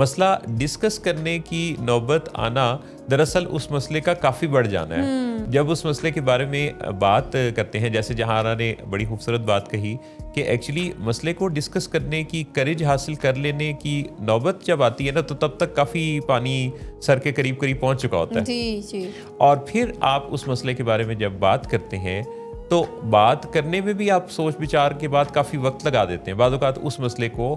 मसला डिस्कस करने की नौबत आना दरअसल उस मसले का काफ़ी बढ़ जाना है। जब उस मसले के बारे में बात करते हैं, जैसे जहारा ने बड़ी खूबसूरत बात कही कि एक्चुअली मसले को डिस्कस करने की करेज हासिल कर लेने की नौबत जब आती है ना, तो तब तक काफ़ी पानी सर के करीब करीब पहुंच चुका होता है। जी जी। और फिर आप उस मसले के बारे में जब बात करते हैं तो बात करने में भी आप सोच विचार के बाद काफ़ी वक्त लगा देते हैं। बाद औक़ात उस मसले को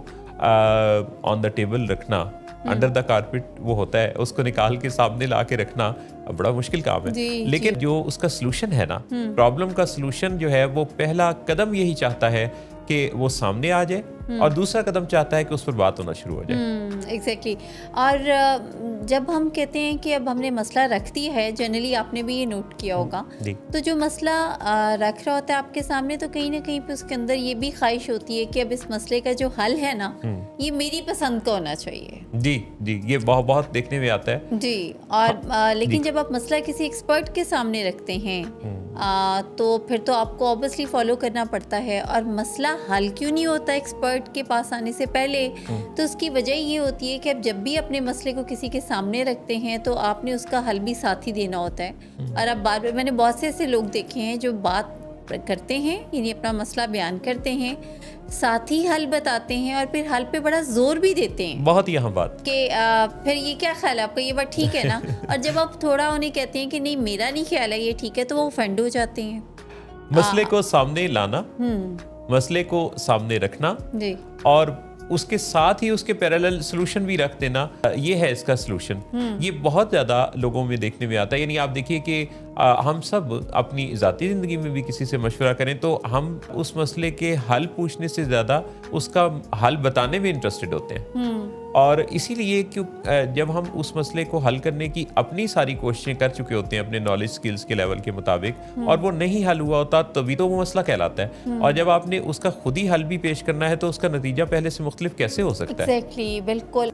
ऑन द टेबल रखना, अंडर द कारपेट वो होता है, उसको निकाल के सामने ला के रखना बड़ा मुश्किल काम है। लेकिन जो उसका सलूशन है ना, प्रॉब्लम का सलूशन जो है वो पहला कदम यही चाहता है कि वो सामने आ जाए, और दूसरा कदम चाहता है कि उस पर बात होना शुरू हो जाए। एग्जैक्टली। और जब हम कहते हैं कि अब हमने मसला रख दिया है, जनरली आपने भी ये नोट किया होगा, तो जो मसला रख रहा होता है आपके सामने, तो कहीं ना कहीं पे उसके अंदर ये भी ख्वाहिश होती है कि अब इस मसले का जो हल है ना, ये मेरी पसंद का होना चाहिए। जी जी, ये बहुत बहुत देखने में आता है जी। और लेकिन जब आप मसला किसी एक्सपर्ट के सामने रखते हैं तो फिर तो आपको ऑब्वियसली फॉलो करना पड़ता है। और मसला हल क्यों नहीं होता एक्सपर्ट के पास आने से पहले, तो उसकी वजह ये होती है कि आप जब भी अपने मसले को किसी के सामने रखते हैं तो आपने उसका हल भी साथ ही देना होता है। और अब बार बार मैंने बहुत से ऐसे लोग देखे हैं जो बात करते हैं, यानी अपना मसला बयान करते हैं, साथ ही हल बताते हैं, और फिर हल पे बड़ा जोर भी देते हैं। बहुत ही अहम बात कि फिर ये क्या ख्याल है आपका, ये बात ठीक है ना? और जब आप थोड़ा उन्हें कहते हैं कि नहीं मेरा नहीं ख्याल है ये ठीक है, तो वो ऑफेंड हो जाते हैं। मसले को सामने लाना, मसले को सामने रखना जी, और उसके साथ ही उसके पैरेलल सलूशन भी रख देना, ये है इसका सलूशन। ये बहुत ज़्यादा लोगों में देखने में आता है। यानी आप देखिए कि हम सब अपनी ज़ाती ज़िंदगी में भी किसी से मशवरा करें तो हम उस मसले के हल पूछने से ज़्यादा उसका हल बताने में इंटरेस्टेड होते हैं। और इसीलिए क्यों जब हम उस मसले को हल करने की अपनी सारी कोशिशें कर चुके होते हैं अपने नॉलेज स्किल्स के लेवल के मुताबिक, और वो नहीं हल हुआ होता, तभी तो वो मसला कहलाता है। और जब आपने उसका खुद ही हल भी पेश करना है तो उसका नतीजा पहले से मुख्तलिफ कैसे हो सकता है? एग्जैक्टली, बिल्कुल।